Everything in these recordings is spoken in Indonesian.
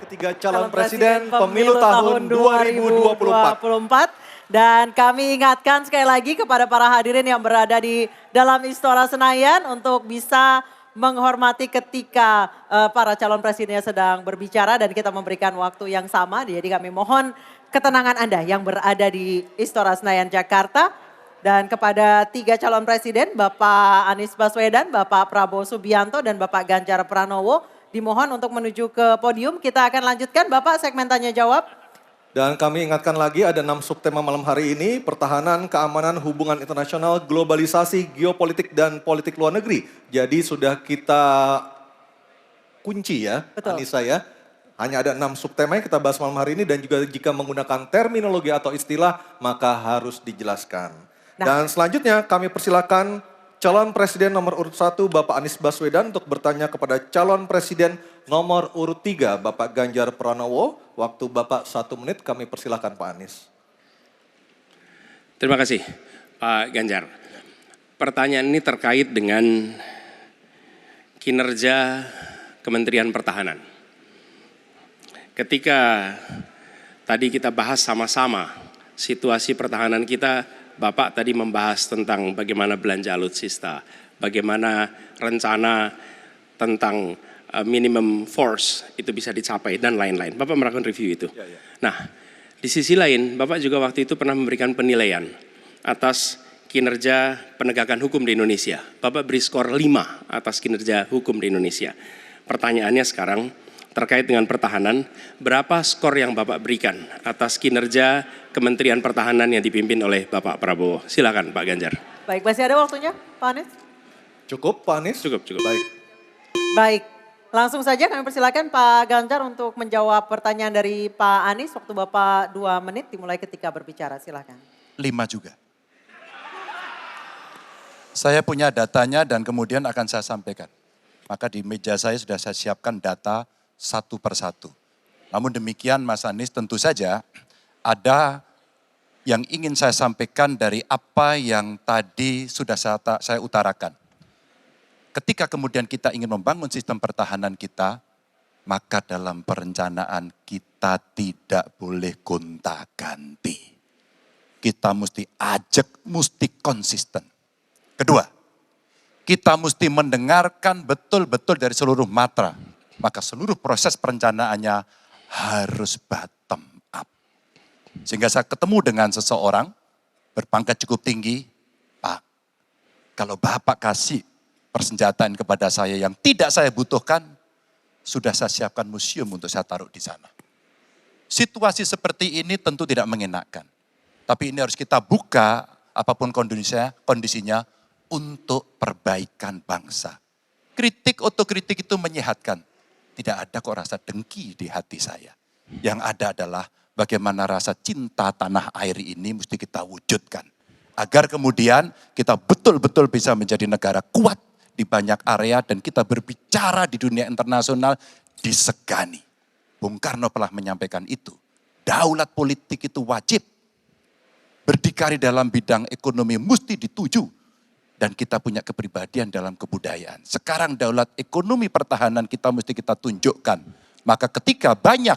ketiga calon presiden pemilu tahun 2024. Dan kami ingatkan sekali lagi kepada para hadirin yang berada di dalam Istora Senayan untuk bisa menghormati ketika para calon presidennya sedang berbicara dan kita memberikan waktu yang sama. Jadi kami mohon ketenangan Anda yang berada di Istora Senayan Jakarta. Dan kepada tiga calon presiden, Bapak Anies Baswedan, Bapak Prabowo Subianto, dan Bapak Ganjar Pranowo, dimohon untuk menuju ke podium. Kita akan lanjutkan, Bapak, segmen tanya jawab. Dan kami ingatkan lagi ada 6 subtema malam hari ini, pertahanan, keamanan, hubungan internasional, globalisasi, geopolitik, dan politik luar negeri. Jadi sudah kita kunci ya, Betul. Anissa ya. Hanya ada 6 subtema yang kita bahas malam hari ini dan juga jika menggunakan terminologi atau istilah maka harus dijelaskan. Dan selanjutnya kami persilakan calon presiden nomor urut 1 Bapak Anies Baswedan untuk bertanya kepada calon presiden nomor urut 3 Bapak Ganjar Pranowo. Waktu Bapak 1 menit, kami persilakan Pak Anies. Terima kasih Pak Ganjar. Pertanyaan ini terkait dengan kinerja Kementerian Pertahanan. Ketika tadi kita bahas sama-sama situasi pertahanan kita, Bapak tadi membahas tentang bagaimana belanja alutsista, bagaimana rencana tentang minimum force itu bisa dicapai dan lain-lain. Bapak melakukan review itu. Nah, di sisi lain Bapak juga waktu itu pernah memberikan penilaian atas kinerja penegakan hukum di Indonesia. Bapak beri skor 5 atas kinerja hukum di Indonesia. Pertanyaannya sekarang terkait dengan pertahanan, berapa skor yang Bapak berikan atas kinerja Kementerian Pertahanan yang dipimpin oleh Bapak Prabowo? Silakan Pak Ganjar. Baik, masih ada waktunya Pak Anies? Cukup Pak Anies? Cukup. Baik, langsung saja kami persilakan Pak Ganjar untuk menjawab pertanyaan dari Pak Anies. Waktu Bapak 2 menit dimulai ketika berbicara, silakan. 5 juga. Saya punya datanya dan kemudian akan saya sampaikan. Maka di meja saya sudah saya siapkan data satu persatu. Namun demikian Mas Anies, tentu saja ada yang ingin saya sampaikan dari apa yang tadi sudah saya utarakan. Ketika kemudian kita ingin membangun sistem pertahanan kita, maka dalam perencanaan kita tidak boleh gonta-ganti. Kita mesti ajak, mesti konsisten. Kedua, kita mesti mendengarkan betul-betul dari seluruh matra. Maka seluruh proses perencanaannya harus bottom up. Sehingga saya ketemu dengan seseorang berpangkat cukup tinggi, Pak, kalau Bapak kasih persenjataan kepada saya yang tidak saya butuhkan, sudah saya siapkan museum untuk saya taruh di sana. Situasi seperti ini tentu tidak mengenakan. Tapi ini harus kita buka apapun kondisinya untuk perbaikan bangsa. Kritik, otokritik itu menyehatkan. Tidak ada kok rasa dengki di hati saya. Yang ada adalah bagaimana rasa cinta tanah air ini mesti kita wujudkan. Agar kemudian kita betul-betul bisa menjadi negara kuat di banyak area dan kita berbicara di dunia internasional disegani. Bung Karno telah menyampaikan itu. Daulat politik itu wajib. Berdikari dalam bidang ekonomi mesti dituju. Dan kita punya kepribadian dalam kebudayaan. Sekarang daulat ekonomi pertahanan kita mesti kita tunjukkan. Maka ketika banyak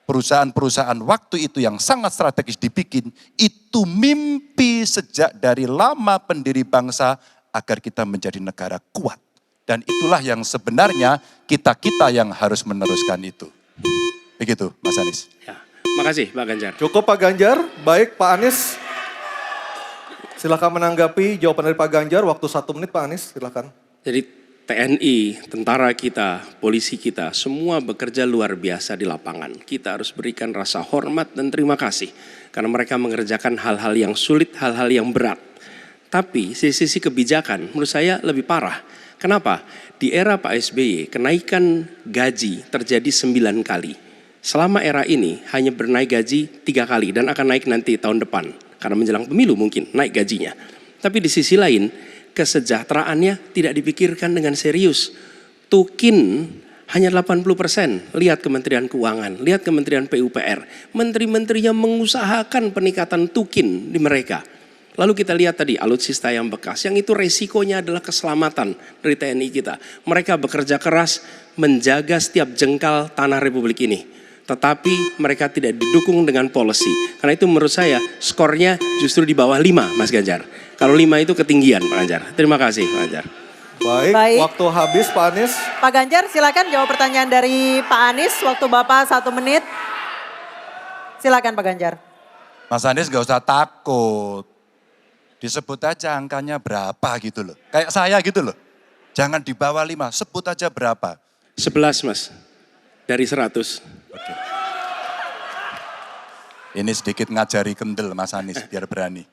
perusahaan-perusahaan waktu itu yang sangat strategis dibikin, itu mimpi sejak dari lama pendiri bangsa agar kita menjadi negara kuat. Dan itulah yang sebenarnya kita-kita yang harus meneruskan itu. Begitu Mas Anies. Ya, makasih Pak Ganjar. Cukup Pak Ganjar, baik Pak Anies. Silakan menanggapi jawaban dari Pak Ganjar, waktu 1 menit Pak Anies, silakan. Jadi TNI, tentara kita, polisi kita, semua bekerja luar biasa di lapangan. Kita harus berikan rasa hormat dan terima kasih. Karena mereka mengerjakan hal-hal yang sulit, hal-hal yang berat. Tapi sisi kebijakan menurut saya lebih parah. Kenapa? Di era Pak SBY, kenaikan gaji terjadi 9 kali. Selama era ini hanya bernaik gaji 3 kali dan akan naik nanti tahun depan. Karena menjelang pemilu mungkin naik gajinya. Tapi di sisi lain kesejahteraannya tidak dipikirkan dengan serius. Tukin hanya 80%. Lihat Kementerian Keuangan, lihat Kementerian PUPR. Menteri-menterinya mengusahakan peningkatan tukin di mereka. Lalu kita lihat tadi alutsista yang bekas, yang itu resikonya adalah keselamatan dari TNI kita. Mereka bekerja keras menjaga setiap jengkal tanah Republik ini. Tetapi mereka tidak didukung dengan policy. Karena itu menurut saya skornya justru di bawah 5 Mas Ganjar. Kalau 5 itu ketinggian Pak Ganjar. Terima kasih Pak Ganjar. Baik, waktu habis Pak Anies. Pak Ganjar silakan jawab pertanyaan dari Pak Anies. Waktu Bapak 1 menit. Silakan Pak Ganjar. Mas Anies gak usah takut. Disebut aja angkanya berapa gitu loh. Kayak saya gitu loh. Jangan di bawah 5, sebut aja berapa. 11 Mas, dari 100. Oke. Ini sedikit ngajari kendel Mas Anies biar berani.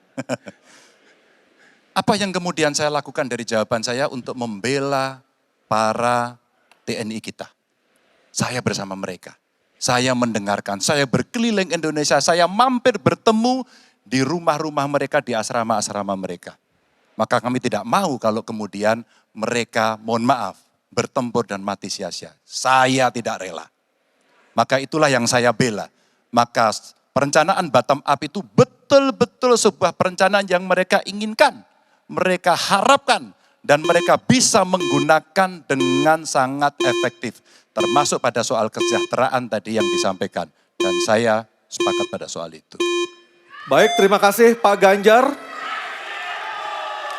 Apa yang kemudian saya lakukan dari jawaban saya untuk membela para TNI kita? Saya bersama mereka. Saya mendengarkan, saya berkeliling Indonesia, saya mampir bertemu di rumah-rumah mereka, di asrama-asrama mereka. Maka kami tidak mau kalau kemudian mereka, mohon maaf, bertempur dan mati sia-sia. Saya tidak rela. Maka itulah yang saya bela. Maka perencanaan bottom up itu betul-betul sebuah perencanaan yang mereka inginkan. Mereka harapkan dan mereka bisa menggunakan dengan sangat efektif. Termasuk pada soal kesejahteraan tadi yang disampaikan. Dan saya sepakat pada soal itu. Baik, terima kasih Pak Ganjar.